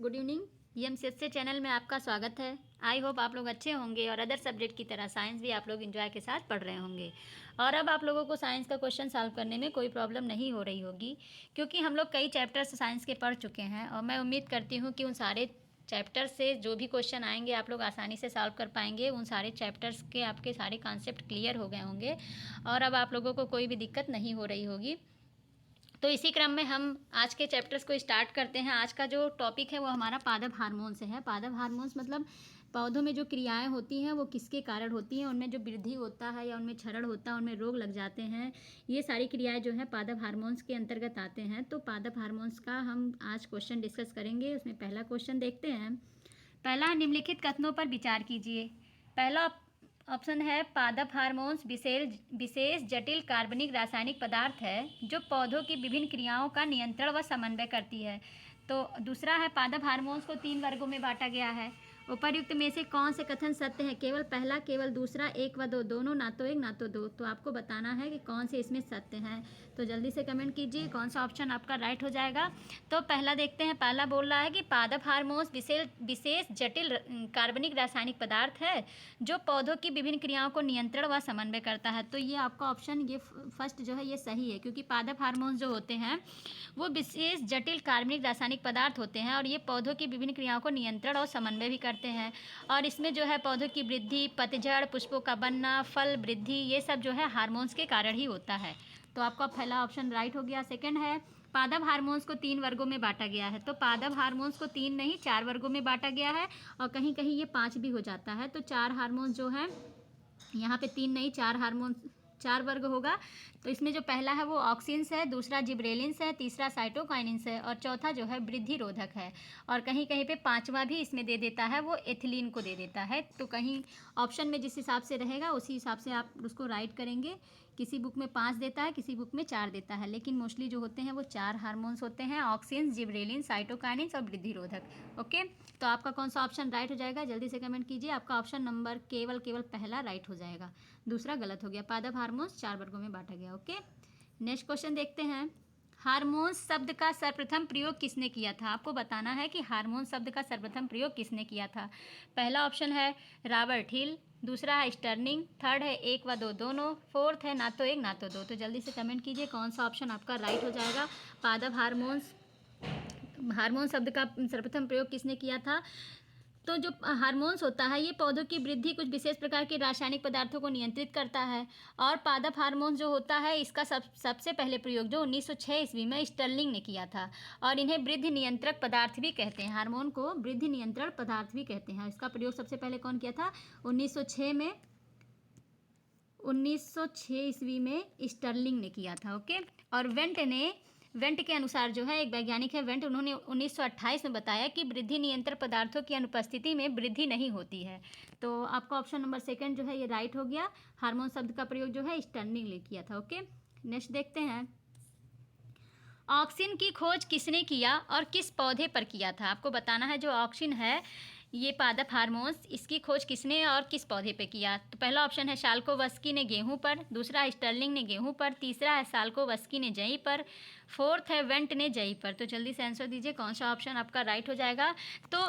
Good evening. EMCSC channel में आपका स्वागत है। आई होप आप लोग अच्छे होंगे और अदर सब्जेक्ट की तरह साइंस भी आप लोग एंजॉय के साथ पढ़ रहे होंगे। और अब आप लोगों को साइंस का क्वेश्चन सॉल्व करने में कोई प्रॉब्लम नहीं हो रही होगी, क्योंकि हम लोग कई चैप्टर्स साइंस के पढ़ चुके हैं और मैं उम्मीद करती हूँ कि उन सारे चैप्टर से जो भी क्वेश्चन आएंगे आप लोग आसानी से सॉल्व कर पाएंगे। उन सारे चैप्टर्स के आपके सारे कॉन्सेप्ट क्लियर हो गए होंगे और अब आप लोगों को कोई भी दिक्कत नहीं हो रही होगी। तो इसी क्रम में हम आज के चैप्टर्स को स्टार्ट करते हैं। आज का जो टॉपिक है वो हमारा पादप हार्मोन से है। पादप हार्मोन्स मतलब पौधों में जो क्रियाएं होती हैं वो किसके कारण होती हैं, उनमें जो वृद्धि होता है या उनमें क्षरण होता है, उनमें रोग लग जाते हैं, ये सारी क्रियाएं जो है पादप हार्मोन्स के अंतर्गत आते हैं। तो पादप हार्मोन्स का हम आज क्वेश्चन डिस्कस करेंगे। उसमें पहला क्वेश्चन देखते हैं। पहला, निम्नलिखित कथनों पर विचार कीजिए। पहला ऑप्शन है, पादप हार्मोन्स विशेष जटिल कार्बनिक रासायनिक पदार्थ है जो पौधों की विभिन्न क्रियाओं का नियंत्रण व समन्वय करती है। तो दूसरा है, पादप हार्मोन्स को 3 वर्गों में बांटा गया है। उपर्युक्त में से कौन से कथन सत्य है? केवल पहला, केवल दूसरा, 1 व 2, दोनों, ना तो 1 ना तो 2। तो आपको बताना है कि कौन से इसमें सत्य हैं। तो जल्दी से कमेंट कीजिए कौन सा ऑप्शन आपका राइट हो जाएगा। तो पहला देखते हैं। पहला बोल रहा है कि पादप हार्मोन्स विशेष जटिल कार्बनिक रासायनिक पदार्थ है जो पौधों की विभिन्न क्रियाओं को नियंत्रण व समन्वय करता है। तो ये आपका ऑप्शन ये फर्स्ट जो है ये सही है, क्योंकि पादप हार्मोन्स जो होते हैं वो विशेष जटिल कार्बनिक रासायनिक पदार्थ होते हैं और ये पौधों की विभिन्न क्रियाओं को नियंत्रण और समन्वय भी करते हैं। और इसमें जो है पौधों की वृद्धि, पतझड़, पुष्पों का बनना, फल वृद्धि, ये सब जो है हार्मोन्स के कारण ही होता है। तो आपका पहला ऑप्शन राइट हो गया। सेकंड है, पादप हार्मोन्स को 3 वर्गों में बांटा गया है। तो पादप हार्मोन्स को 3 नहीं 4 वर्गों में बांटा गया है और कहीं कहीं ये 5 भी हो जाता है। तो 4 हार्मोन्स जो है यहाँ पे 3 नहीं 4 हार्मोन 4 वर्ग होगा। तो इसमें जो पहला है वो ऑक्सिन्स है, दूसरा जिब्रेलिन्स है, तीसरा साइटोकाइनिन्स है और चौथा जो है वृद्धि रोधक है। और कहीं कहीं पे 5वां भी इसमें दे देता है, वो एथिलीन को दे देता है। तो कहीं ऑप्शन में जिस हिसाब से रहेगा उसी हिसाब से आप उसको राइट करेंगे। किसी बुक में 5 देता है, किसी बुक में 4 देता है, लेकिन मोस्टली जो होते हैं वो 4 हार्मोन्स होते हैं, ऑक्सिन्स, जिब्रेलिन्स, साइटोकाइनिन्स और वृद्धि रोधक। ओके, तो आपका कौन सा ऑप्शन राइट हो जाएगा? जल्दी से कमेंट कीजिए। आपका ऑप्शन नंबर केवल पहला राइट हो जाएगा, दूसरा गलत हो गया। पादप हार्मोन्स 4 वर्गों में बांटा गया। ओके, नेक्स्ट क्वेश्चन देखते हैं। हार्मोन्स शब्द का सर्वप्रथम प्रयोग किसने किया था? आपको बताना है कि हार्मोन शब्द का सर्वप्रथम प्रयोग किसने किया था। पहला ऑप्शन है रॉबर्ट हिल, दूसरा है स्टर्निंग, थर्ड है 1 व 2 दोनों, फोर्थ है ना तो 1 ना तो 2। तो जल्दी से कमेंट कीजिए कौन सा ऑप्शन आपका राइट हो जाएगा। पादप हार्मोन शब्द का सर्वप्रथम प्रयोग किसने किया था? तो जो हार्मोन्स होता है ये पौधों की वृद्धि कुछ विशेष प्रकार के रासायनिक पदार्थों को नियंत्रित करता है। और पादप हार्मोन्स जो होता है इसका सबसे पहले प्रयोग जो 1906 ईस्वी में स्टर्लिंग ने किया था। और इन्हें वृद्धि नियंत्रक पदार्थ भी कहते हैं। हार्मोन को वृद्धि नियंत्रण पदार्थ भी कहते हैं। इसका प्रयोग सबसे पहले कौन किया था? 1906 ईस्वी में स्टर्लिंग ने किया था। ओके, और वेंट के अनुसार जो है, एक वैज्ञानिक है वेंट, उन्होंने 1928 में बताया कि वृद्धि नियंत्रण पदार्थों की अनुपस्थिति में वृद्धि नहीं होती है। तो आपका ऑप्शन नंबर सेकंड जो है ये राइट हो गया। हार्मोन शब्द का प्रयोग जो है स्टर्लिंग ने किया था। ओके, नेक्स्ट देखते हैं। ऑक्सिन की खोज किसने किया और किस पौधे पर किया था? आपको बताना है। जो ऑक्सिन है ये पादप हार्मोन्स, इसकी खोज किसने और किस पौधे पे किया? तो पहला ऑप्शन है शाल्कोवस्की ने गेहूं पर, दूसरा है स्टर्लिंग ने गेहूं पर, तीसरा है शाल्कोवस्की ने जई पर, फोर्थ है वेंट ने जई पर। तो जल्दी से आंसर दीजिए कौन सा ऑप्शन आपका राइट हो जाएगा। तो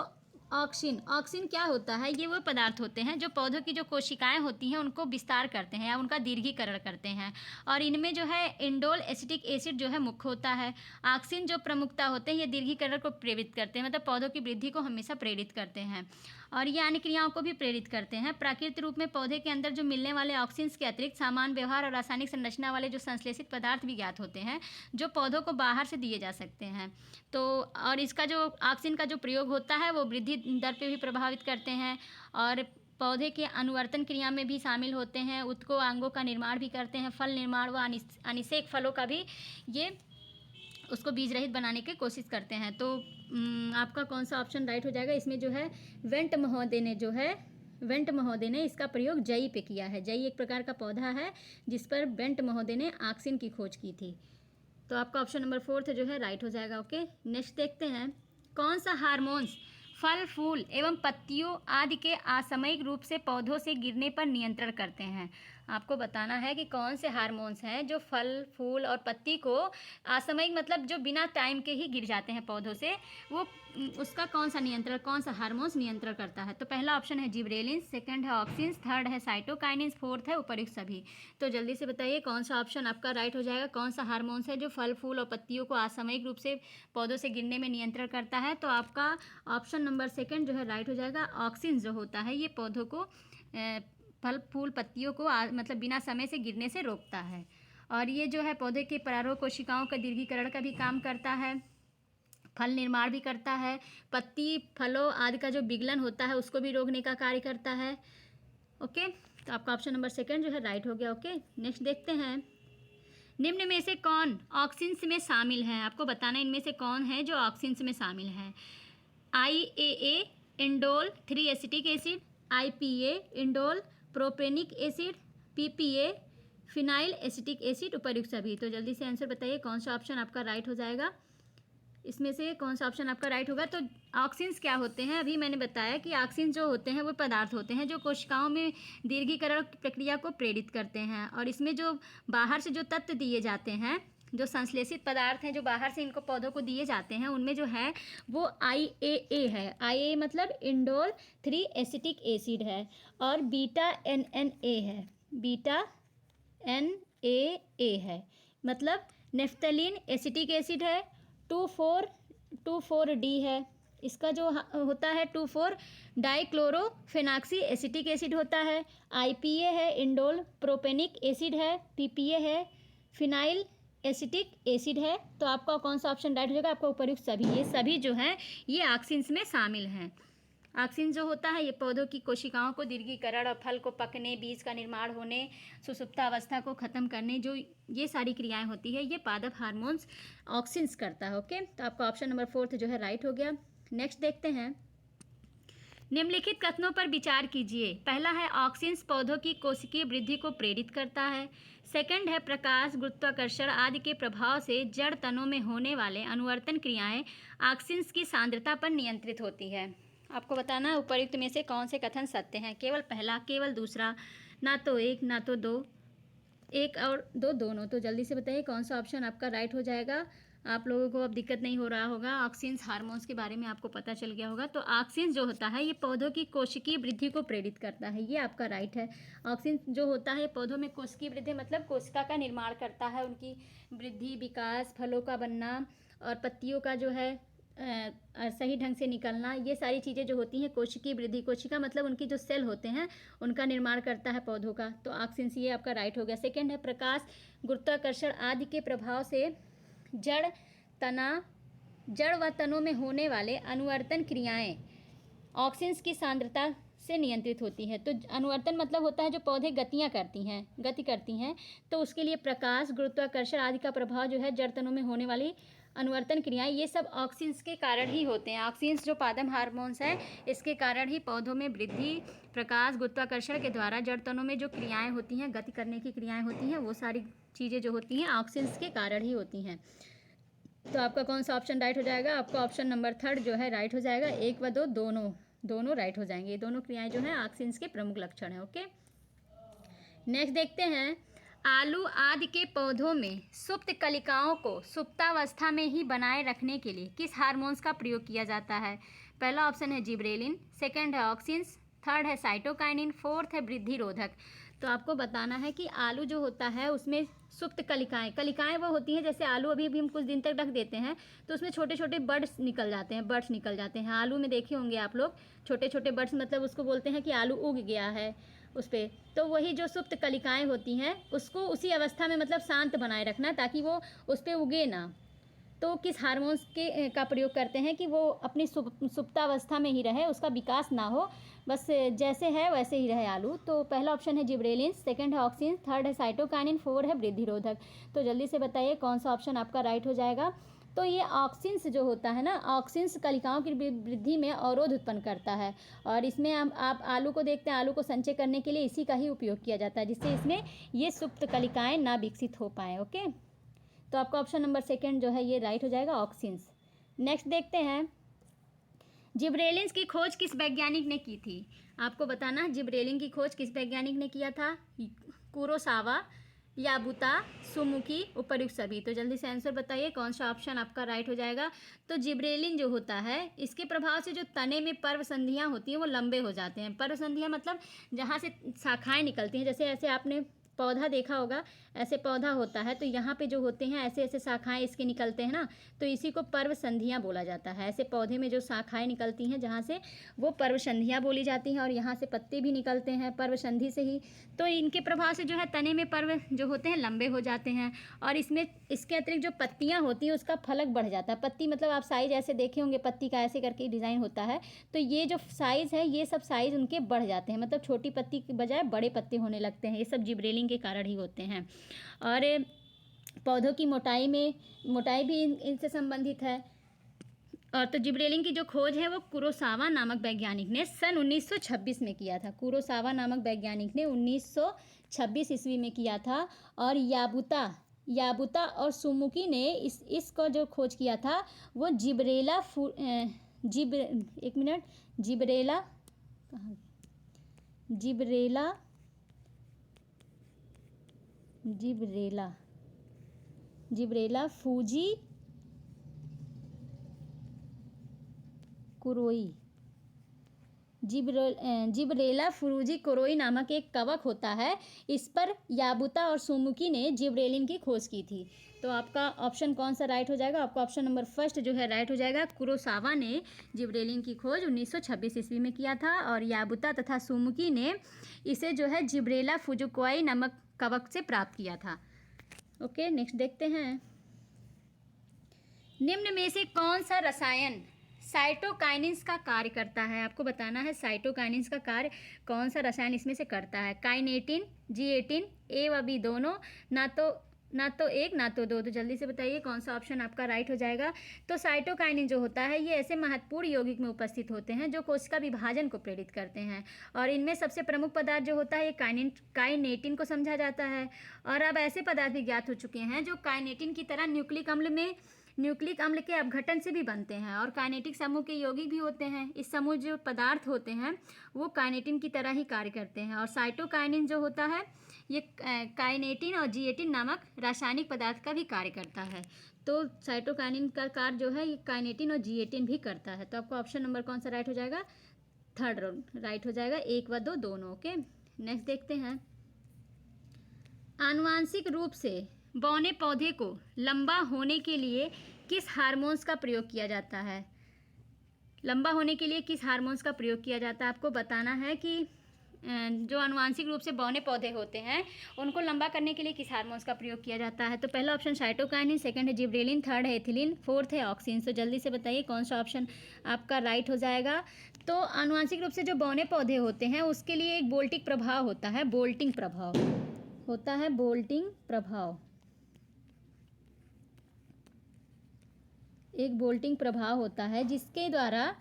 ऑक्सिन क्या होता है? ये वो पदार्थ होते हैं जो पौधों की जो कोशिकाएं होती हैं उनको विस्तार करते हैं या उनका दीर्घीकरण करते हैं। और इनमें जो है इंडोल एसिटिक एसिड जो है मुख्य होता है। ऑक्सिन जो प्रमुखता होते हैं ये दीर्घीकरण को प्रेरित करते हैं, मतलब पौधों की वृद्धि को हमेशा प्रेरित करते हैं और ये अन्य क्रियाओं को भी प्रेरित करते हैं। प्राकृतिक रूप में पौधे के अंदर जो मिलने वाले ऑक्सिन्स के अतिरिक्त सामान्य व्यवहार और रासायनिक संरचना वाले जो संश्लेषित पदार्थ भी ज्ञात होते हैं जो पौधों को बाहर से दिए जा सकते हैं। तो और इसका जो ऑक्सिन का जो प्रयोग होता है वो वृद्धि दर पे भी प्रभावित करते हैं और पौधे के अनुवर्तन क्रिया में भी शामिल होते हैं। उत्को अंगों का निर्माण भी करते हैं। फल निर्माण व अनिषेक फलों का भी ये उसको बीज रहित बनाने की कोशिश करते हैं। तो आपका कौन सा ऑप्शन राइट हो जाएगा? इसमें जो है वेंट महोदय ने इसका प्रयोग जई पे किया है। जई एक प्रकार का पौधा है जिस पर वेंट महोदय ने ऑक्सिन की खोज की थी। तो आपका ऑप्शन नंबर 4 जो है राइट हो जाएगा। ओके, नेक्स्ट देखते हैं। कौन सा हार्मोन्स फल, फूल एवं पत्तियों आदि के असामयिक रूप से पौधों से गिरने पर नियंत्रण करते हैं? आपको बताना है कि कौन से हार्मोन्स हैं जो फल फूल और पत्ती को असामयिक मतलब जो बिना टाइम के ही गिर जाते हैं पौधों से, वो उसका कौन सा नियंत्रण, कौन सा हार्मोन्स नियंत्रण करता है। तो पहला ऑप्शन है जिब्रेलिन, सेकंड है ऑक्सिन्स, थर्ड है साइटोकाइनिन्स, फोर्थ है उपर्युक्त सभी। तो जल्दी से बताइए कौन सा ऑप्शन आपका राइट हो जाएगा, कौन सा हार्मोन्स है जो फल फूल और पत्तियों को असामयिक रूप से पौधों से गिरने में नियंत्रण करता है। तो आपका ऑप्शन नंबर सेकंड जो है राइट हो जाएगा। ऑक्सिन्स जो होता है ये पौधों को फल फूल पत्तियों को मतलब बिना समय से गिरने से रोकता है, और ये जो है पौधे के प्रारूप कोशिकाओं का दीर्घीकरण का भी काम करता है, फल निर्माण भी करता है, पत्ती फलों आदि का जो विगलन होता है उसको भी रोकने का कार्य करता है। ओके, तो आपका ऑप्शन नंबर सेकंड जो है राइट हो गया। ओके, नेक्स्ट देखते हैं, निम्न में से कौन ऑक्सिन्स में शामिल है। आपको बताना है इनमें से कौन है जो ऑक्सिन्स में शामिल है। IAA indole 3 acetic acid, IPA indole propionic acid, PPA phenyl acetic acid, उपर्युक्त सभी। तो जल्दी से आंसर बताइए कौन सा ऑप्शन आपका राइट हो जाएगा, इसमें से कौन सा ऑप्शन आपका राइट होगा। तो ऑक्सिन्स क्या होते हैं, अभी मैंने बताया कि ऑक्सिन्स जो होते हैं वो पदार्थ होते हैं जो कोशिकाओं में दीर्घीकरण प्रक्रिया को प्रेरित करते हैं, और इसमें जो बाहर से जो तत्व दिए जाते हैं, जो संश्लेषित पदार्थ हैं जो बाहर से इनको पौधों को दिए जाते हैं, उनमें जो है वो IAA है। IAA मतलब इंडोल 3 एसिटिक एसिड है, और बीटा NNA है, बीटा NAA है मतलब नेफ्थलीन एसिटिक एसिड है। 2,4,2,4-D है, इसका जो होता है 2,4 डाइक्लोरोफेनॉक्सी एसिटिक एसिड होता है। IPA है इंडोल प्रोपेनिक एसिड है। PPA है फिनाइल एसिटिक एसिड है। तो आपका कौन सा ऑप्शन राइट हो जाएगा, आपका उपर्युक्त सभी, ये सभी जो हैं ये ऑक्सिन्स में शामिल हैं। ऑक्सिन जो होता है ये पौधों की कोशिकाओं को दीर्घीकरण और फल को पकने, बीज का निर्माण होने, सुसुप्तावस्था को ख़त्म करने, जो ये सारी क्रियाएं होती है ये पादप हार्मोन्स ऑक्सिन्स करता है। ओके, तो आपका ऑप्शन नंबर फोर्थ जो है राइट हो गया। नेक्स्ट देखते हैं, निम्नलिखित कथनों पर विचार कीजिए। पहला है ऑक्सिन्स पौधों की कोशिकीय वृद्धि को प्रेरित करता है। सेकंड है प्रकाश गुरुत्वाकर्षण आदि के प्रभाव से जड़ तनों में होने वाले अनुवर्तन क्रियाएं ऑक्सिन्स की सांद्रता पर नियंत्रित होती है। आपको बताना है उपर्युक्त में से कौन से कथन सत्य हैं, केवल पहला, केवल दूसरा, ना तो एक ना तो दो, एक और दो दोनों। तो जल्दी से बताइए कौन सा ऑप्शन आपका राइट हो जाएगा। आप लोगों को अब दिक्कत नहीं हो रहा होगा, ऑक्सिन्स हार्मोन्स के बारे में आपको पता चल गया होगा। तो ऑक्सिन्स जो होता है ये पौधों की कोशिकीय वृद्धि को प्रेरित करता है, ये आपका राइट है। ऑक्सिन्स जो होता है पौधों में कोशिकीय वृद्धि मतलब कोशिका का निर्माण करता है, उनकी वृद्धि, विकास, फलों का बनना और पत्तियों का जो है सही ढंग से निकलना, ये सारी चीज़ें जो होती हैं कोशिकीय वृद्धि, कोशिका मतलब उनकी जो सेल होते हैं उनका निर्माण करता है पौधों का। तो ऑक्सिन्स ये आपका राइट हो गया। सेकंड है प्रकाश गुरुत्वाकर्षण आदि के प्रभाव से जड़ व तनों में होने वाले अनुवर्तन क्रियाएं ऑक्सिन्स की सांद्रता से नियंत्रित होती है। तो अनुवर्तन मतलब होता है जो पौधे गति करती हैं, तो उसके लिए प्रकाश गुरुत्वाकर्षण आदि का प्रभाव जो है जड़ तनों में होने वाली अनुवर्तन क्रियाएं, ये सब ऑक्सिन्स के कारण ही होते हैं। ऑक्सिन्स जो पादप हार्मोन्स हैं इसके कारण ही पौधों में वृद्धि, प्रकाश, गुरुत्वाकर्षण के द्वारा जड़ तनों में जो क्रियाएं होती हैं, गति करने की क्रियाएं होती हैं, वो सारी चीज़ें जो होती हैं ऑक्सिन्स के कारण ही होती हैं। तो आपका कौन सा ऑप्शन राइट हो जाएगा, आपका ऑप्शन नंबर थर्ड जो है राइट हो जाएगा। एक व दो दोनों राइट हो जाएंगे। ये दोनों क्रियाएं जो हैं ऑक्सिन्स के प्रमुख लक्षण हैं। ओके, नेक्स्ट देखते हैं, आलू आदि के पौधों में सुप्त कलिकाओं को सुप्तावस्था में ही बनाए रखने के लिए किस हार्मोन्स का प्रयोग किया जाता है। पहला ऑप्शन है जिब्रेलिन, सेकंड है ऑक्सिन्स, थर्ड है साइटोकाइनिन, फोर्थ है वृद्धि रोधक। तो आपको बताना है कि आलू जो होता है उसमें सुप्त कलिकाएं वो होती हैं, जैसे आलू अभी हम कुछ दिन तक ढक देते हैं तो उसमें छोटे छोटे बर्ड्स निकल जाते हैं। आलू में देखे होंगे आप लोग, छोटे छोटे बर्ड्स मतलब उसको बोलते हैं कि आलू उग गया है उस पर। तो वही जो सुप्त कलिकाएं होती हैं उसको उसी अवस्था में मतलब शांत बनाए रखना ताकि वो उस पर उगे ना। तो किस हार्मोन्स का प्रयोग करते हैं कि वो अपनी सुप्तावस्था में ही रहे, उसका विकास ना हो, बस जैसे है वैसे ही रहे आलू। तो पहला ऑप्शन है जिब्रेलिन, सेकंड है ऑक्सिन, थर्ड है साइटोकाइनिन, फोर्थ है वृद्धि रोधक। तो जल्दी से बताइए कौन सा ऑप्शन आपका राइट हो जाएगा। तो ये ऑक्सिन्स जो होता है ना, ऑक्सिन्स कलिकाओं की वृद्धि में अवरोध उत्पन्न करता है, और इसमें आप आलू को देखते हैं, आलू को संचय करने के लिए इसी का ही उपयोग किया जाता है, जिससे इसमें ये सुप्त कलिकाएँ ना विकसित हो पाएँ। ओके, तो आपका ऑप्शन नंबर सेकंड जो है ये राइट हो जाएगा, ऑक्सिन्स। नेक्स्ट देखते हैं, जिब्रेलिन्स की खोज किस वैज्ञानिक ने की थी। आपको बताना है जिब्रेलिन की खोज किस वैज्ञानिक ने किया था। कुरोसावा, याबुता, सुमुकी, उपर्युक्त सभी। तो जल्दी से आंसर बताइए कौन सा ऑप्शन आपका राइट हो जाएगा। तो जिब्रेलिन जो होता है इसके प्रभाव से जो तने में पर्व संधियाँ होती हैं वो लंबे हो जाते हैं। पर्व संधियाँ मतलब जहाँ से शाखाएं निकलती हैं, जैसे ऐसे आपने पौधा देखा होगा, ऐसे पौधा होता है तो यहाँ पे जो होते हैं ऐसे ऐसे शाखाएं इसके निकलते हैं ना, तो इसी को पर्व संधियाँ बोला जाता है। ऐसे पौधे में जो शाखाएं निकलती हैं जहाँ से, वो पर्व संधियाँ बोली जाती हैं। और यहाँ से पत्ते भी निकलते हैं पर्व संधि से ही, तो इनके प्रभाव से जो है तने में पर्व जो होते हैं लंबे हो जाते हैं। और इसमें इसके अतिरिक्त जो पत्तियाँ होती हैं उसका फलक बढ़ जाता है। पत्ती मतलब आप साइज ऐसे देखे होंगे, पत्ती का ऐसे करके डिज़ाइन होता है, तो ये जो साइज़ है ये सब साइज़ उनके बढ़ जाते हैं, मतलब छोटी पत्ती के बजाय बड़े पत्ते होने लगते हैं। ये सब जिब्रेलिन के कारण ही होते हैं। और पौधों की मोटाई भी इनसे संबंधित है। और तो जिब्रेलिन की जो खोज है वो कुरोसावा नामक वैज्ञानिक ने सन 1926 में किया था। कुरोसावा नामक वैज्ञानिक ने 1926 ईस्वी में किया था। और याबुता और सुमुकी ने इसको जो खोज किया था वो जिब्रेला फूजी कुरोई, जिब्रेला फुरूजी कुरोई नामक एक कवक होता है। इस पर याबुता और सुमुकी ने जिब्रेलिन की खोज की थी। तो आपका ऑप्शन कौन सा राइट हो जाएगा। आपका ऑप्शन नंबर फर्स्ट जो है राइट हो जाएगा। कुरोसावा ने जिब्रेलिन की खोज 1926 ईस्वी में किया था और याबुता तथा सुमुकी ने इसे जो है जिब्रेला फुजुकोई नामक कवक से प्राप्त किया था। ओके, नेक्स्ट देखते हैं। निम्न में से कौन सा रसायन साइटोकाइनिन्स का कार्य करता है। आपको बताना है साइटोकाइनिन्स का कार्य कौन सा रसायन इसमें से करता है। काइनेटिन, जी18, ए व बी दोनों, ना तो एक ना तो दो। तो जल्दी से बताइए कौन सा ऑप्शन आपका राइट हो जाएगा। तो साइटोकाइनिन जो होता है ये ऐसे महत्वपूर्ण यौगिक में उपस्थित होते हैं जो कोशिका विभाजन को प्रेरित करते हैं। और इनमें सबसे प्रमुख पदार्थ जो होता है ये काइनेटिन को समझा जाता है। और अब ऐसे पदार्थ भी ज्ञात हो चुके हैं जो काइनेटिन की तरह न्यूक्लिक अम्ल के अपघटन से भी बनते हैं और काइनेटिक समूह के यौगिक भी होते हैं। इस समूह जो पदार्थ होते हैं वो काइनेटिन की तरह ही कार्य करते हैं। और साइटोकाइनिन जो होता है ये काइनेटिन और जी18 नामक रासायनिक पदार्थ का भी कार्य करता है। तो साइटोकाइनिन का कार्य जो है ये काइनेटिन और जी18 भी करता है। तो आपका ऑप्शन नंबर कौन सा राइट हो जाएगा। थर्ड राइट हो जाएगा, 1 व 2 दोनों। ओके, नेक्स्ट देखते हैं। आनुवांशिक रूप से बौने पौधे को लंबा होने के लिए किस हार्मोन्स का प्रयोग किया जाता है। लंबा होने के लिए किस हार्मोन्स का प्रयोग किया जाता है। आपको बताना है कि जो आनुवांशिक रूप से बौने पौधे होते हैं उनको लंबा करने के लिए किस हार्मोन्स का प्रयोग किया जाता है। तो पहला ऑप्शन साइटोकाइनिन, सेकंड है जिब्रेलिन, थर्ड है एथिलीन, फोर्थ है ऑक्सिन। तो जल्दी से बताइए कौन सा ऑप्शन आपका राइट हो जाएगा। तो आनुवांशिक रूप से जो बौने पौधे होते हैं उसके लिए एक बोल्टिंग प्रभाव होता है, बोल्टिंग प्रभाव। एक बोल्टिंग प्रभाव होता है जिसके द्वारा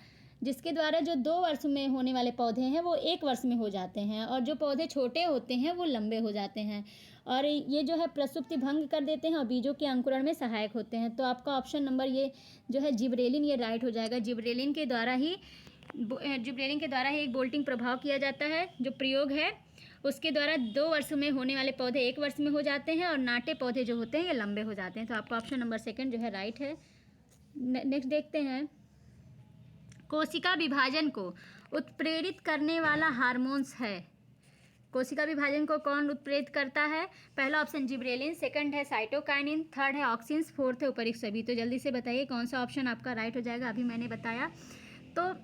जो 2 वर्ष में होने वाले पौधे हैं वो 1 वर्ष में हो जाते हैं और जो पौधे छोटे होते हैं वो लंबे हो जाते हैं। और ये जो है प्रसुप्ति भंग कर देते हैं और बीजों के अंकुरण में सहायक होते हैं। तो आपका ऑप्शन नंबर ये जो है जिब्रेलिन, ये राइट हो जाएगा। जिब्रेलिन के द्वारा ही एक बोल्टिंग प्रभाव किया जाता है। जो प्रयोग है उसके द्वारा 2 वर्ष में होने वाले पौधे 1 वर्ष में हो जाते हैं और नाटे पौधे जो होते हैं ये लंबे हो जाते हैं। तो आपका ऑप्शन नंबर सेकंड जो है राइट है। नेक्स्ट देखते हैं। कोशिका विभाजन को उत्प्रेरित करने वाला हार्मोन्स है। कोशिका विभाजन को कौन उत्प्रेरित करता है। पहला ऑप्शन जिब्रेलिन, सेकंड है साइटोकाइनिन, थर्ड है ऑक्सिन्स, फोर्थ है उपर्युक्त सभी। तो जल्दी से बताइए कौन सा ऑप्शन आपका राइट हो जाएगा। अभी मैंने बताया तो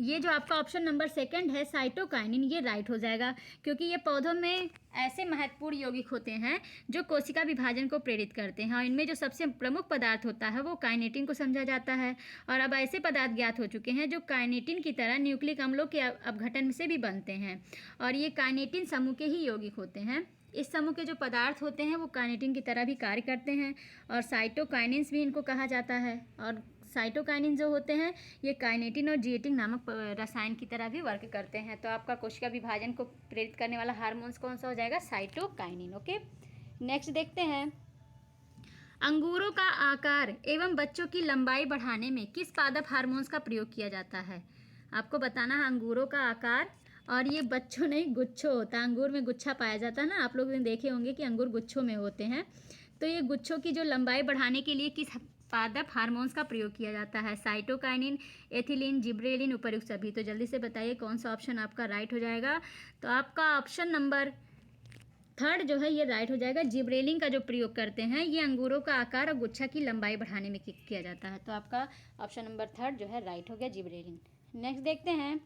ये जो आपका ऑप्शन नंबर सेकंड है साइटोकाइनिन, ये राइट हो जाएगा क्योंकि ये पौधों में ऐसे महत्वपूर्ण यौगिक होते हैं जो कोशिका विभाजन को प्रेरित करते हैं। और इनमें जो सबसे प्रमुख पदार्थ होता है वो काइनेटिन को समझा जाता है। और अब ऐसे पदार्थ ज्ञात हो चुके हैं जो काइनेटिन की तरह न्यूक्लिक अम्लों के अपघटन से भी बनते हैं और ये काइनेटिन समूह के ही यौगिक होते हैं। इस समूह के जो पदार्थ होते हैं वो काइनेटिन की तरह भी कार्य करते हैं और साइटोकाइनिन्स भी इनको कहा जाता है। और साइटोकाइनिन जो होते हैं ये काइनेटिन और जी18 नामक रसायन की तरह भी वर्क करते हैं। तो आपका कोशिका विभाजन को प्रेरित करने वाला हार्मोन्स कौन सा हो जाएगा, साइटोकाइनिन। ओके, नेक्स्ट देखते हैं। अंगूरों का आकार एवं बच्चों की लंबाई बढ़ाने में किस पादप हार्मोन्स का प्रयोग किया जाता है। आपको बताना है अंगूरों का आकार और ये बच्चों नहीं, गुच्छों होता है। अंगूर में गुच्छा पाया जाता है ना, आप लोग ने देखे होंगे कि अंगूर गुच्छों में होते हैं। तो ये गुच्छों की जो लंबाई बढ़ाने के लिए किस पादप हार्मोन्स का प्रयोग किया जाता है? साइटोकाइनिन, एथिलीन, जिब्रेलिन, उपर्युक्त सभी। तो जल्दी से बताइए कौन सा ऑप्शन आपका राइट हो जाएगा। तो आपका ऑप्शन नंबर थर्ड जो है ये राइट हो जाएगा। जिब्रेलिन का जो प्रयोग करते हैं ये अंगूरों का आकार और गुच्छा की लंबाई बढ़ाने में किया जाता है। तो आपका ऑप्शन नंबर थर्ड जो है राइट हो गया, जिब्रेलिन। नेक्स्ट देखते हैं,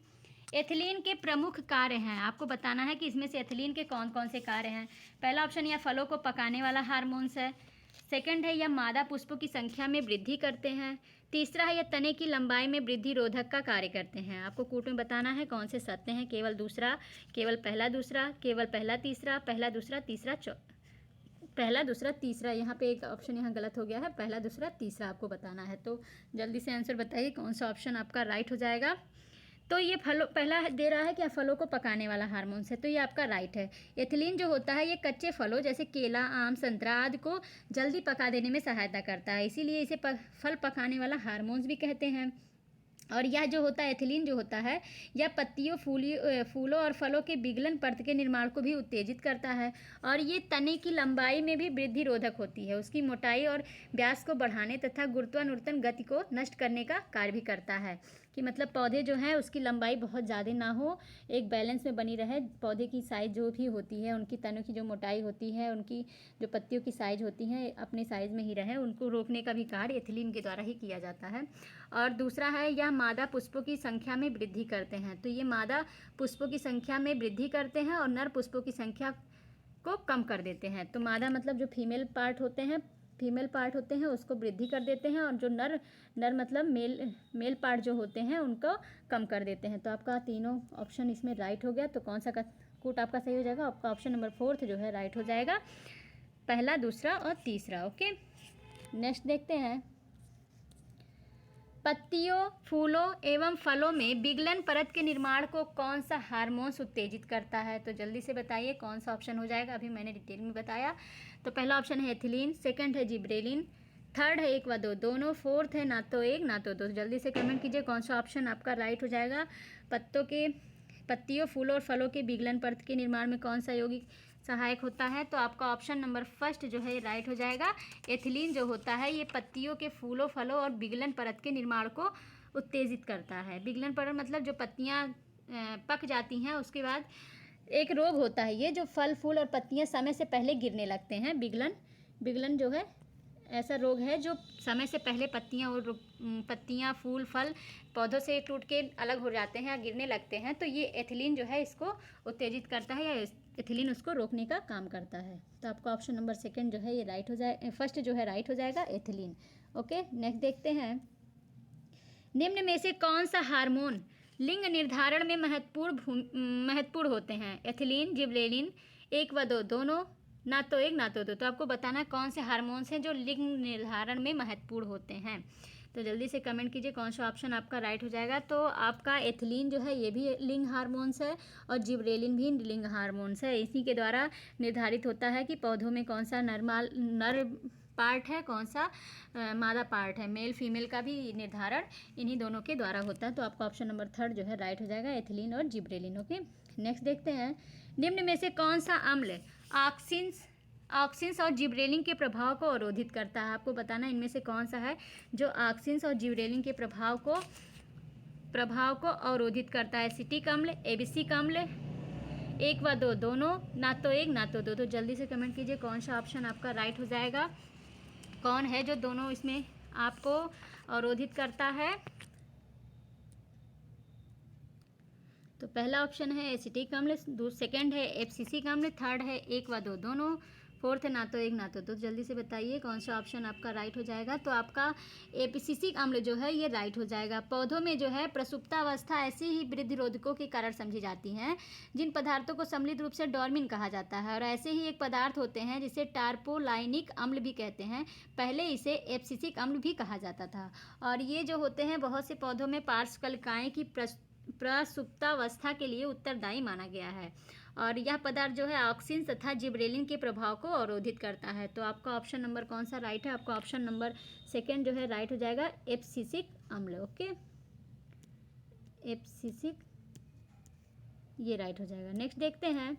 एथिलीन के प्रमुख कार्य हैं। आपको बताना है कि इसमें से एथिलीन के कौन कौन से कार्य हैं। पहला ऑप्शन यह फलों को पकाने वाला हार्मोन्स है। सेकंड है यह मादा पुष्पों की संख्या में वृद्धि करते हैं। तीसरा है यह तने की लंबाई में वृद्धि रोधक का कार्य करते हैं। आपको कूट में बताना है कौन से सत्य हैं। केवल दूसरा, केवल पहला दूसरा, केवल पहला तीसरा, पहला दूसरा तीसरा पहला दूसरा तीसरा। यहाँ पे एक ऑप्शन यहाँ गलत हो गया है, पहला दूसरा तीसरा आपको बताना है। तो जल्दी से आंसर बताइए कौन सा ऑप्शन आपका राइट हो जाएगा। तो ये फलों, पहला दे रहा है कि फलों को पकाने वाला हार्मोन्स है, तो ये आपका राइट है। एथिलीन जो होता है ये कच्चे फलों जैसे केला, आम, संतरा आदि को जल्दी पका देने में सहायता करता है, इसीलिए इसे फल पकाने वाला हार्मोन्स भी कहते हैं। और यह जो होता है एथिलीन जो होता है यह पत्तियों, फूलों और फलों के विगलन परत के निर्माण को भी उत्तेजित करता है। और ये तने की लंबाई में भी वृद्धि रोधक होती है, उसकी मोटाई और व्यास को बढ़ाने तथा गुरुत्वानुवर्तन गति को नष्ट करने का कार्य भी करता है। कि मतलब पौधे जो हैं उसकी लंबाई बहुत ज़्यादा ना हो, एक बैलेंस में बनी रहे। पौधे की साइज़ जो भी होती है, उनकी तनों की जो मोटाई होती है, उनकी जो पत्तियों की साइज़ होती हैं अपने साइज़ में ही रहे, उनको रोकने का भी कार्य एथिलीन के द्वारा ही किया जाता है। और दूसरा है यह मादा पुष्पों की संख्या में वृद्धि करते हैं। तो ये मादा पुष्पों की संख्या में वृद्धि करते हैं और नर पुष्पों की संख्या को कम कर देते हैं। तो मादा मतलब जो फीमेल पार्ट होते हैं उसको वृद्धि कर देते हैं, और जो नर मतलब मेल पार्ट जो होते हैं उनको कम कर देते हैं। तो आपका तीनों ऑप्शन इसमें राइट हो गया। तो कौन सा कूट आपका सही हो जाएगा? आपका ऑप्शन नंबर फोर्थ जो है राइट हो जाएगा, पहला, दूसरा और तीसरा। ओके, नेक्स्ट देखते हैं, पत्तियों, फूलों एवं फलों में विगलन परत के निर्माण को कौन सा हार्मोन्स उत्तेजित करता है? तो जल्दी से बताइए कौन सा ऑप्शन हो जाएगा। अभी मैंने डिटेल में बताया। तो पहला ऑप्शन है एथिलीन, सेकंड है जिब्रेलिन, थर्ड है एक व दो दोनों, फोर्थ है ना तो एक ना तो दो। जल्दी से कमेंट कीजिए कौन सा ऑप्शन आपका राइट हो जाएगा। पत्तियों, फूलों और फलों के विगलन परत के निर्माण में कौन सा यौगिक सहायक होता है? तो आपका ऑप्शन नंबर फर्स्ट जो है राइट हो जाएगा। एथिलीन जो होता है ये पत्तियों के फूलों, फलों और विगलन परत के निर्माण को उत्तेजित करता है। विगलन परत मतलब जो पत्तियां पक जाती हैं उसके बाद एक रोग होता है ये, जो फल, फूल और पत्तियां समय से पहले गिरने लगते हैं। विगलन जो है ऐसा रोग है जो समय से पहले पत्तियां, फूल, फल पौधों से टूट के अलग हो जाते हैं या गिरने लगते हैं। तो ये एथिलीन जो है इसको उत्तेजित करता है, या एथिलीन उसको रोकने का काम करता है। तो आपका ऑप्शन नंबर सेकंड जो है ये राइट हो जाए, फर्स्ट जो है राइट हो जाएगा, एथिलीन। ओके, नेक्स्ट देखते हैं, निम्न में से कौन सा हार्मोन लिंग निर्धारण में महत्वपूर्ण होते हैं? एथिलीन, जिब्रेलिन, एक व दो दोनों, ना तो एक ना तो दो। तो आपको बताना है कौन से हार्मोन्स हैं जो लिंग निर्धारण में महत्वपूर्ण होते हैं। तो जल्दी से कमेंट कीजिए कौन सा ऑप्शन आपका राइट हो जाएगा। तो आपका एथिलीन जो है ये भी लिंग हार्मोन्स है, और जिब्रेलिन भी लिंग हार्मोन्स है। इसी के द्वारा निर्धारित होता है कि पौधों में कौन सा नर पार्ट है, कौन सा मादा पार्ट है। मेल फीमेल का भी निर्धारण इन्हीं दोनों के द्वारा होता है। तो आपका ऑप्शन नंबर थर्ड जो है राइट हो जाएगा, एथिलीन और जिब्रेलिन। ओके, नेक्स्ट देखते हैं, निम्न में से कौन सा अम्ल ऑक्सिन्स और जिब्रेलिन के प्रभाव को अवरोधित करता है? आपको बताना इनमें से कौन सा है जो ऑक्सिन्स और जिब्रेलिन के प्रभाव को अवरोधित करता है। एसिटिक अम्ल, एबिसिक अम्ल, एक व दो दोनों, ना तो एक ना तो दो। तो जल्दी से कमेंट कीजिए कौन सा ऑप्शन आपका राइट हो जाएगा। कौन है जो दोनों इसमें आपको अवरोधित करता है? तो पहला ऑप्शन है एसिटिक अम्ल, सेकंड है एब्सिसिक अम्ल, थर्ड है एक व दो दोनों, फोर्थ है ना तो एक ना तो दो। जल्दी से बताइए कौन सा ऑप्शन आपका राइट हो जाएगा। तो आपका एब्सिसिक अम्ल जो है ये राइट हो जाएगा। पौधों में जो है प्रसुप्तावस्था ऐसी ही वृद्धि रोधकों के कारण समझी जाती हैं जिन पदार्थों को सम्मिलित रूप से डॉर्मिन कहा जाता है, और ऐसे ही एक पदार्थ होते हैं जिसे टार्पोलाइनिक अम्ल भी कहते हैं। पहले इसे एब्सिसिक अम्ल भी कहा जाता था। और ये जो होते हैं बहुत से पौधों में पार्श्वकलिकाएँ की प्रसुप्तावस्था के लिए उत्तरदायी माना गया है, और यह पदार्थ जो है ऑक्सिन तथा जिब्रेलिन के प्रभाव को अवरोधित करता है। तो आपका ऑप्शन नंबर कौन सा राइट है? आपका ऑप्शन नंबर सेकंड जो है राइट हो जाएगा, एब्सिसिक अम्ल। ओके, एब्सिसिक ये राइट हो जाएगा। नेक्स्ट देखते हैं,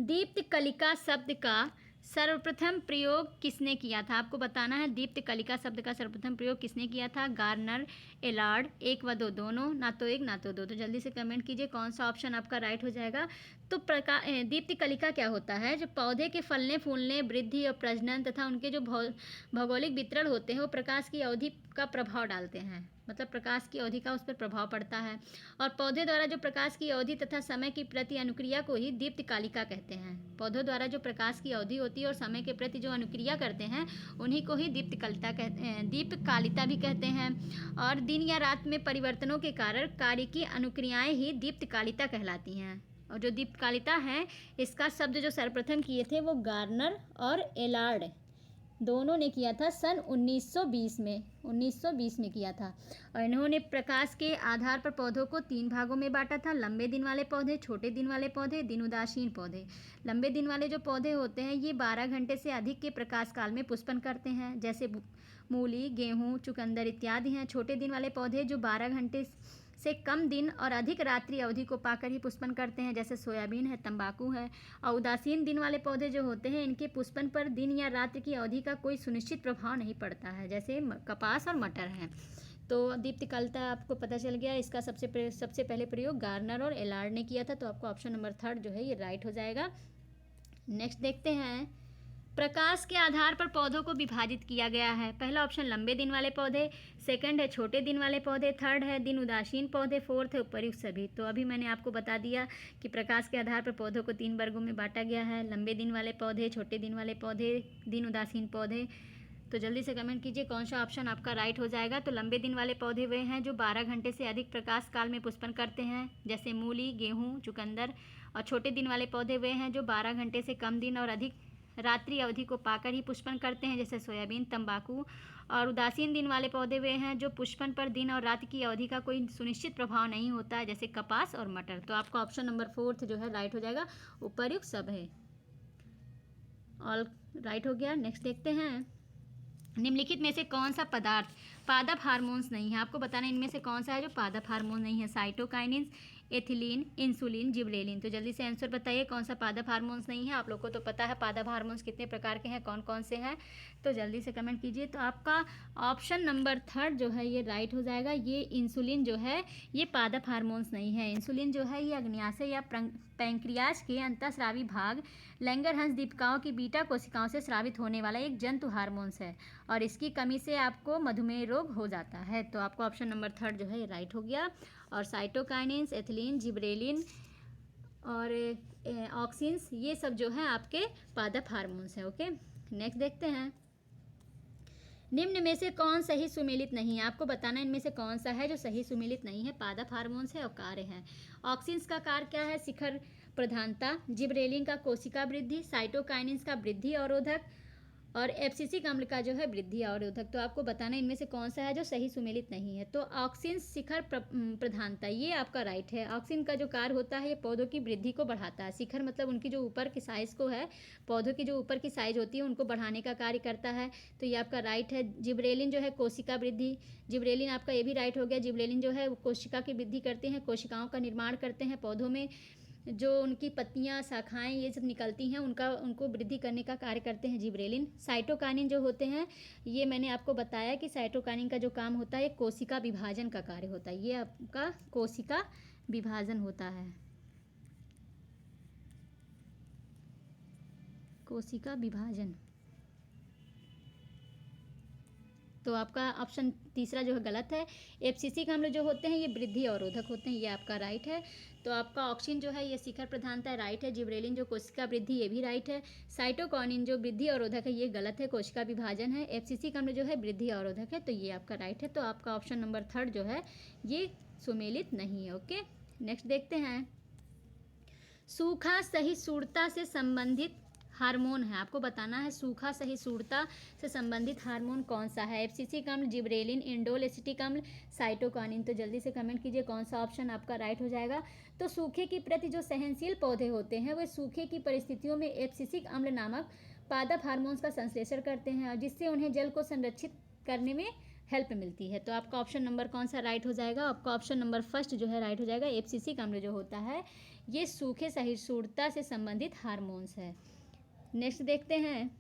दीप्त कलिका शब्द का सर्वप्रथम प्रयोग किसने किया था? आपको बताना है दीप्त कलिका शब्द का सर्वप्रथम प्रयोग किसने किया था? गार्नर, एलार्ड, एक व दो दोनों, ना तो एक ना तो दो। तो जल्दी से कमेंट कीजिए कौन सा ऑप्शन आपका राइट हो जाएगा। तो दीप्त कलिका क्या होता है? जो पौधे के फलने फूलने, वृद्धि और प्रजनन तथा उनके जो भौगोलिक वितरण होते हैं वो प्रकाश की अवधि का प्रभाव डालते हैं, मतलब प्रकाश की अवधि का उस पर प्रभाव पड़ता है। और पौधे द्वारा जो प्रकाश की अवधि तथा समय की प्रति अनुक्रिया को ही दीप्त कालिका कहते हैं। पौधों द्वारा जो प्रकाश की अवधि होती है और समय के प्रति जो अनुक्रिया करते हैं उन्हीं को ही दीप्त कालिता भी कहते हैं। और दिन या रात में परिवर्तनों के कारण कार्य की अनुक्रियाएं ही दीप्त कालिता कहलाती हैं। और जो दीप्त कालिता है इसका शब्द जो सर्वप्रथम किए थे वो गार्नर और एलार्ड दोनों ने किया था सन 1920 में किया था। और इन्होंने प्रकाश के आधार पर पौधों को 3 भागों में बांटा था, लंबे दिन वाले पौधे, छोटे दिन वाले पौधे, दिन उदासीन पौधे। लंबे दिन वाले जो पौधे होते हैं ये 12 घंटे से अधिक के प्रकाश काल में पुष्पन करते हैं, जैसे मूली, गेहूँ, चुकंदर इत्यादि हैं। छोटे दिन वाले पौधे जो 12 घंटे से कम दिन और अधिक रात्रि अवधि को पाकर ही पुष्पन करते हैं, जैसे सोयाबीन है, तंबाकू है। और उदासीन दिन वाले पौधे जो होते हैं इनके पुष्पन पर दिन या रात्रि की अवधि का कोई सुनिश्चित प्रभाव नहीं पड़ता है, जैसे कपास और मटर हैं। तो दीप्त कालिता आपको पता चल गया। इसका सबसे पहले प्रयोग गार्नर और एलार्ड ने किया था। तो आपको ऑप्शन नंबर 3 जो है ये राइट हो जाएगा। नेक्स्ट देखते हैं, प्रकाश के आधार पर पौधों को विभाजित किया गया है। पहला ऑप्शन लंबे दिन वाले पौधे, सेकंड है छोटे दिन वाले पौधे, थर्ड है दिन उदासीन पौधे, फोर्थ है उपर्युक्त सभी। तो अभी मैंने आपको बता दिया कि प्रकाश के आधार पर पौधों को 3 वर्गों में बांटा गया है, लंबे दिन वाले पौधे, छोटे दिन वाले पौधे, दिन उदासीन पौधे। तो जल्दी से कमेंट कीजिए कौन सा ऑप्शन आपका राइट हो जाएगा। तो लंबे दिन वाले पौधे वे हैं जो 12 घंटे से अधिक प्रकाश काल में पुष्पन करते हैं, जैसे मूली, गेहूँ, चुकंदर। और छोटे दिन वाले पौधे वे हैं जो 12 घंटे से कम दिन और अधिक रात्रि अवधि को पाकर ही पुष्पन करते हैं, जैसे सोयाबीन, तंबाकू। और उदासीन दिन वाले पौधे वे हैं जो पुष्पन पर दिन और रात की अवधि का कोई सुनिश्चित प्रभाव नहीं होता है, जैसे कपास और मटर। तो आपका ऑप्शन नंबर 4 जो है राइट हो जाएगा, उपर्युक्त सब है। ऑल राइट हो गया। नेक्स्ट देखते हैं, निम्नलिखित में से कौन सा पदार्थ पादप हार्मोन्स नहीं है? आपको बताना इनमें से कौन सा है जो पादप हार्मोन नहीं है। Cytokinin, ethylene, insulin, gibberellin. तो जल्दी से आंसर बताइए कौन सा पादप हार्मोन्स नहीं है। आप लोग को तो पता है पादप हार्मोन्स कितने प्रकार के हैं, कौन कौन से हैं। तो जल्दी से कमेंट कीजिए। तो आपका ऑप्शन नंबर 3 जो है ये राइट हो जाएगा। ये इंसुलिन जो है ये पादप हार्मोन्स नहीं है। इंसुलिन जो है ये अग्न्याशय या पैंक्रियाज के अंतःस्रावी भाग लैंगरहंस दीपिकाओं की बीटा कोशिकाओं से स्रावित होने वाला एक जंतु हार्मोन्स है, और इसकी कमी से आपको मधुमेह रोग हो जाता है। तो आपको ऑप्शन नंबर 3 जो है ये राइट हो गया। और साइटोकाइनिन्स, एथिलीन, जिबरेलिन और ऑक्सिन्स ये सब जो है आपके पादप हार्मोन्स हैं। ओके, नेक्स्ट देखते हैं, निम्न में से कौन सही सुमेलित नहीं है? आपको बताना इनमें से कौन सा है जो सही सुमेलित नहीं है। पादप हार्मोन्स है और कार्य है। ऑक्सिन्स का कार्य क्या है? शिखर प्रधानता, जिबरेलिन का कोशिका वृद्धि, साइटोकाइनिन्स का वृद्धि अवरोधक, और एब्सिसिक अम्ल का जो है वृद्धि अवरोधक। तो आपको बताना इनमें से कौन सा है जो सही सुमेलित नहीं है। तो ऑक्सिन शिखर प्रधानता ये आपका राइट है। ऑक्सिन का जो कार्य होता है ये पौधों की वृद्धि को बढ़ाता है। शिखर मतलब उनकी जो ऊपर की साइज़ को है, पौधों की जो ऊपर की साइज होती है उनको बढ़ाने का कार्य करता है। तो ये आपका राइट है। जिबरेलिन जो है कोशिका वृद्धि, जिबरेलिन आपका ये भी राइट हो गया। जिबरेलिन जो है कोशिका की वृद्धि करते हैं, कोशिकाओं का निर्माण करते हैं। पौधों में जो उनकी पत्तियां, शाखाएं ये सब निकलती हैं उनको वृद्धि करने का कार्य करते हैं जिबरेलिन। साइटोकाइनिन जो होते हैं ये मैंने आपको बताया कि साइटोकाइनिन का जो काम होता है कोशिका विभाजन का कार्य होता है। ये आपका कोशिका विभाजन होता है, कोशिका विभाजन। तो आपका ऑप्शन तीसरा जो है गलत है। एब्सिसिक अम्ल जो होते हैं ये वृद्धि अवरोधक होते हैं, ये आपका राइट है। तो आपका ऑक्सिन जो है ये शिखर प्रधानता राइट है। जिबरेलिन जो कोशिका वृद्धि ये भी राइट है। साइटोकाइनिन जो वृद्धि अवरोधक है ये गलत है, कोशिका विभाजन है। एब्सिसिक अम्ल जो है वृद्धि अवरोधक है, तो ये आपका राइट है। तो आपका ऑप्शन नंबर 3 जो है ये सुमेलित नहीं है। ओके, नेक्स्ट देखते हैं, सूखा सहिष्णुता से संबंधित हार्मोन है। आपको बताना है सूखा सहिष्णुता से संबंधित हार्मोन कौन सा है। एब्सिसिक अम्ल, जिबरेलिन, इंडोल एसिटिक अम्ल, साइटोकाइनिन। तो जल्दी से कमेंट कीजिए कौन सा ऑप्शन आपका राइट हो जाएगा। तो सूखे के प्रति जो सहनशील पौधे होते हैं वे सूखे की परिस्थितियों में एब्सिसिक अम्ल नामक पादप हार्मोन्स का संश्लेषण करते हैं, और जिससे उन्हें जल को संरक्षित करने में हेल्प मिलती है। तो आपका ऑप्शन नंबर कौन सा राइट हो जाएगा? आपका ऑप्शन नंबर फर्स्ट जो है राइट हो जाएगा। एब्सिसिक अम्ल जो होता है ये सूखे सहिष्णुता से संबंधित हार्मोन्स है। नेक्स्ट देखते हैं,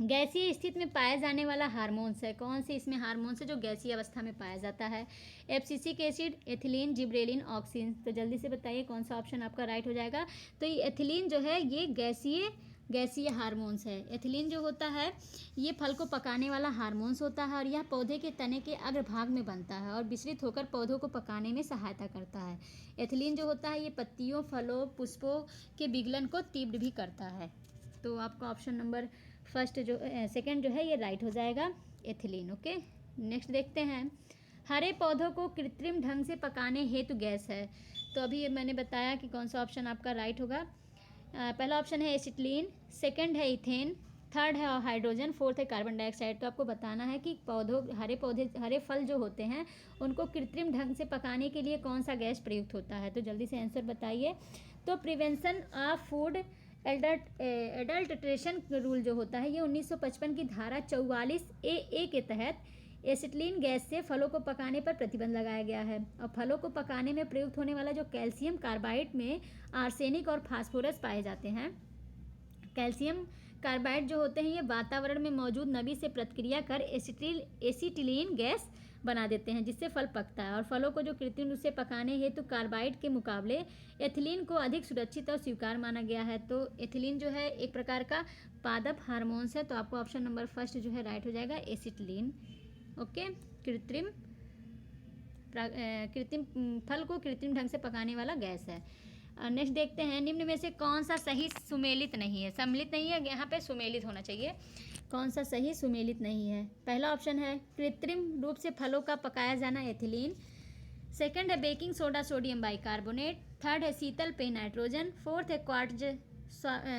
गैसीय स्थिति में पाया जाने वाला हार्मोन्स है। कौन से इसमें हार्मोन्स है जो गैसीय अवस्था में पाया जाता है? Abscisic acid, ethylene, gibberellin, auxin. तो जल्दी से बताइए कौन सा ऑप्शन आपका राइट हो जाएगा? तो ये एथिलीन जो है ये गैसीय हार्मोन्स है। एथिलीन जो होता है ये फल को पकाने वाला हार्मोन्स होता है और यह पौधे के तने के अग्रभाग में बनता है और विसरित होकर पौधों को पकाने में सहायता करता है। एथिलीन जो होता है ये पत्तियों, फलों, पुष्पों के विगलन को तीव्र भी करता है। तो आपका ऑप्शन नंबर फर्स्ट जो सेकंड जो है ये राइट हो जाएगा, एथिलीन। ओके, नेक्स्ट देखते हैं, हरे पौधों को कृत्रिम ढंग से पकाने हेतु गैस है। तो अभी मैंने बताया कि कौन सा ऑप्शन आपका राइट होगा। पहला ऑप्शन है एसिटिलीन, सेकंड है इथेन, थर्ड है हाइड्रोजन, फोर्थ है कार्बन डाइऑक्साइड। तो आपको बताना है कि हरे फल जो होते हैं उनको कृत्रिम ढंग से पकाने के लिए कौन सा गैस प्रयुक्त होता है? तो जल्दी से आंसर बताइए। तो prevention of food adulteration rule जो होता है ये 1955 की धारा 44A के तहत एसिटिलीन गैस से फलों को पकाने पर प्रतिबंध लगाया गया है। और फलों को पकाने में प्रयुक्त होने वाला जो कैल्शियम कार्बाइड में आर्सेनिक और फास्फोरस पाए जाते हैं। कैल्शियम कार्बाइड जो होते हैं ये वातावरण में मौजूद नमी से प्रतिक्रिया कर एसिटिलीन गैस बना देते हैं जिससे फल पकता है। और फलों को जो कृत्रिम रूप से पकाने हेतु कार्बाइड के मुकाबले एथिलीन को अधिक सुरक्षित और स्वीकार माना गया है। तो एथिलीन जो है एक प्रकार का पादप हार्मोन्स है। तो आपको ऑप्शन नंबर फर्स्ट जो है राइट हो जाएगा, एसिटिलीन। ओके, कृत्रिम फल को कृत्रिम ढंग से पकाने वाला गैस है। नेक्स्ट देखते हैं, निम्न में से कौन सा सही सुमेलित नहीं है? सम्मिलित नहीं है, यहाँ पे सुमेलित होना चाहिए। कौन सा सही सुमेलित नहीं है? पहला ऑप्शन है कृत्रिम रूप से फलों का पकाया जाना, एथिलीन। सेकंड है baking soda, sodium bicarbonate. Third है शीतल पेय, नाइट्रोजन। फोर्थ है क्वार्ट्ज,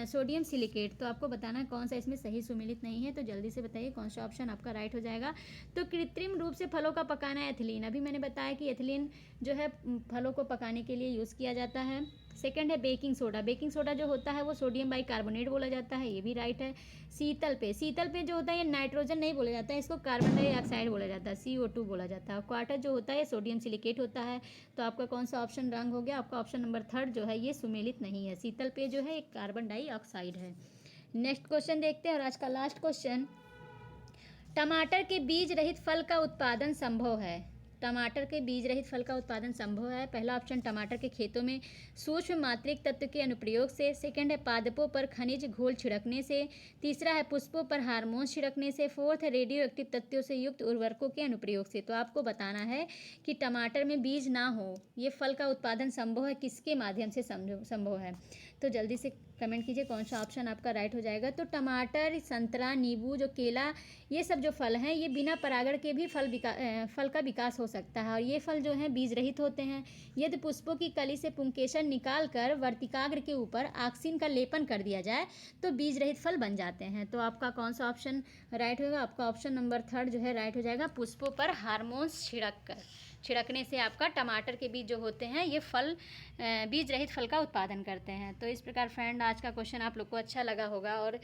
सोडियम सिलिकेट। तो आपको बताना है कौन सा इसमें सही सुमेलित नहीं है। तो जल्दी से बताइए कौन सा ऑप्शन आपका राइट हो जाएगा। तो कृत्रिम रूप से फलों का पकाना है एथिलीन। अभी मैंने बताया कि एथिलीन जो है फलों को पकाने के लिए यूज़ किया जाता है। सेकंड है बेकिंग सोडा, बेकिंग सोडा जो होता है वो सोडियम बाइकार्बोनेट बोला जाता है, ये भी राइट है। शीतल पे जो होता है ये नाइट्रोजन नहीं बोला जाता है, इसको कार्बन डाइऑक्साइड बोला जाता है, CO2 बोला जाता है। और क्वार्टर जो होता है ये सोडियम सिलिकेट होता है। तो आपका कौन सा ऑप्शन रंग हो गया? आपका ऑप्शन नंबर थर्ड जो है ये सुमेलित नहीं है। शीतल पे जो है एक कार्बन डाइऑक्साइड है। नेक्स्ट क्वेश्चन देखते हैं और आज का लास्ट क्वेश्चन, टमाटर के बीज रहित फल का उत्पादन संभव है? टमाटर के बीज रहित फल का उत्पादन संभव है। पहला ऑप्शन टमाटर के खेतों में सूक्ष्म मात्रिक तत्व के अनुप्रयोग से। सेकंड है पादपों पर खनिज घोल छिड़कने से। तीसरा है पुष्पों पर हार्मोन छिड़कने से। फोर्थ है रेडियो एक्टिव तत्वों से युक्त उर्वरकों के अनुप्रयोग से। तो आपको बताना है कि टमाटर में बीज ना हो ये फल का उत्पादन संभव है, किसके माध्यम से संभव है? तो जल्दी से कमेंट कीजिए कौन सा ऑप्शन आपका राइट हो जाएगा। तो टमाटर, संतरा, नींबू, जो केला, ये सब जो फल हैं ये बिना परागण के भी फल का विकास हो सकता है। और ये फल जो हैं बीज रहित होते हैं। यदि पुष्पों की कली से पुंकेसर निकाल कर वर्तिकाग्र के ऊपर ऑक्सीन का लेपन कर दिया जाए तो बीज रहित फल बन जाते हैं। तो आपका कौन सा ऑप्शन राइट होगा? आपका ऑप्शन नंबर थर्ड जो है राइट हो जाएगा, पुष्पों पर हार्मोन्स छिड़कने से आपका टमाटर के बीज जो होते हैं ये फल बीज रहित फल का उत्पादन करते हैं। तो इस प्रकार फ्रेंड आज का क्वेश्चन आप लोग को अच्छा लगा होगा और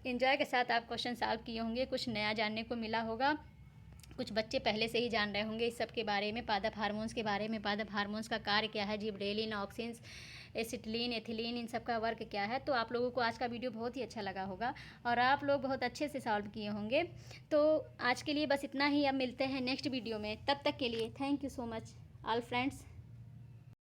एंजॉय के साथ आप क्वेश्चन सॉल्व किए होंगे, कुछ नया जानने को मिला होगा। कुछ बच्चे पहले से ही जान रहे होंगे इस सब के बारे में, पादप हार्मोन्स के बारे में, पादप हार्मोन्स का कार्य क्या है, जिब्रेलिन, ऑक्सिन, एसिटिलीन, एथिलीन, इन सब का वर्क क्या है। तो आप लोगों को आज का वीडियो बहुत ही अच्छा लगा होगा और आप लोग बहुत अच्छे से सॉल्व किए होंगे। तो आज के लिए बस इतना ही, अब मिलते हैं नेक्स्ट वीडियो में। तब तक के लिए thank you so much all friends.